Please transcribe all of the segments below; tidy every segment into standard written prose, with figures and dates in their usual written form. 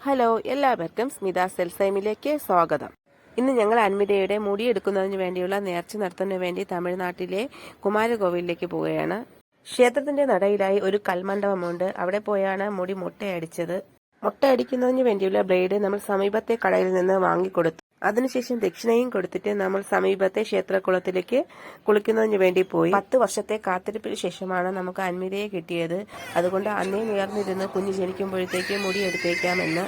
Hello, എല്ലാവർക്കും സ്മിത സെൽസൈമിലേക്ക് സ്വാഗതം. ഇന്ന് ഞങ്ങൾ അൻവിതയുടെ മുടിയെടുക്കുന്നതിന് വേണ്ടിയുള്ള നേർച്ച നടത്തുന്നതിന് വേണ്ടി തമിഴ്നാട്ടിലെ കുമാരകോവിലേക്ക് പോവുകയാണ്. ക്ഷേത്രത്തിന്റെ നടയിലായി ഒരു കൽമണ്ഡപമുണ്ട്. അവിടെ പോയാണ് മുടി മുട്ടയടിച്ചത്. മുട്ടയടിക്കുന്നതിന് വേണ്ടിയുള്ള ബ്ലേഡ് നമ്മൾ സമീപത്തെ കടയിൽ നിന്ന് വാങ്ങിക്കൊടുത്തു. അതിനുശേഷം ദക്ഷിണയും കൊടുത്തിട്ട് നമ്മൾ സമീപത്തെ ക്ഷേത്രകുളത്തിലേക്ക് കുളിക്കുന്നതിന് വേണ്ടി പോയി. 10 വർഷത്തെ കാത്തിരിപ്പിന് ശേഷമാണ് നമുക്ക് അൻവിതയെ കിട്ടിയത്. അതുകൊണ്ട് അന്നേ നേർന്നിരുന്ന് കുഞ്ഞ് ജനിക്കുമ്പോഴത്തേക്ക് മുടി എടുത്തേക്കാമെന്ന്.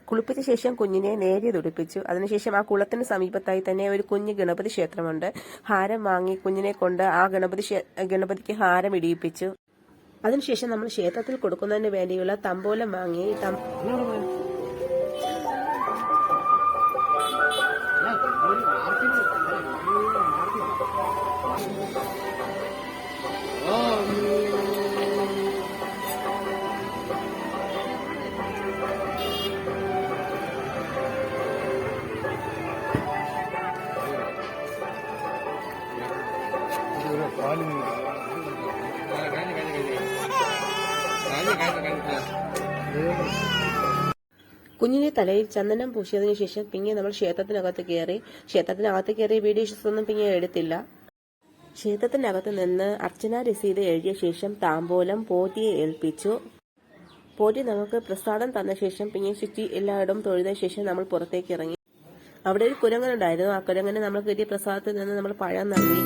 കുളിപ്പിച്ച ശേഷം കുഞ്ഞിനെ നേരിയ തുടിപ്പിച്ചു. അതിനുശേഷം ആ കുളത്തിന് സമീപത്തായി തന്നെ ഒരു കുഞ്ഞ് ഗണപതി ക്ഷേത്രമുണ്ട്. ഹാരം വാങ്ങി കുഞ്ഞിനെ കൊണ്ട് ആ ഗണപതിക്ക് ഹാരം ഇടിയിപ്പിച്ചു. അതിനുശേഷം നമ്മൾ ക്ഷേത്രത്തിൽ കൊടുക്കുന്നതിന് വേണ്ടിയുള്ള തമ്പോലം വാങ്ങി. കുഞ്ഞിനെ തലയിൽ ചന്ദനം പൂശിയതിനു ശേഷം പിന്നെ നമ്മൾ ക്ഷേത്രത്തിനകത്ത് കയറി വീഡിയോസ് ഒന്നും പിന്നെ എടുത്തില്ല. ക്ഷേത്രത്തിനകത്ത് നിന്ന് അർച്ചന രസീത് എഴുതിയ ശേഷം താമ്പോലം പോറ്റിയെ ഏൽപ്പിച്ചു. പോറ്റി നമുക്ക് പ്രസാദം തന്ന ശേഷം പിന്നെ ചുറ്റി എല്ലായിടവും തൊഴുത ശേഷം നമ്മൾ പുറത്തേക്ക് ഇറങ്ങി. അവിടെ ഒരു കുരങ്ങനുണ്ടായിരുന്നു. ആ കുരങ്ങനെ നമ്മൾ കിട്ടിയ പ്രസാദത്തിൽ നിന്ന് നമ്മൾ പഴം നൽകി.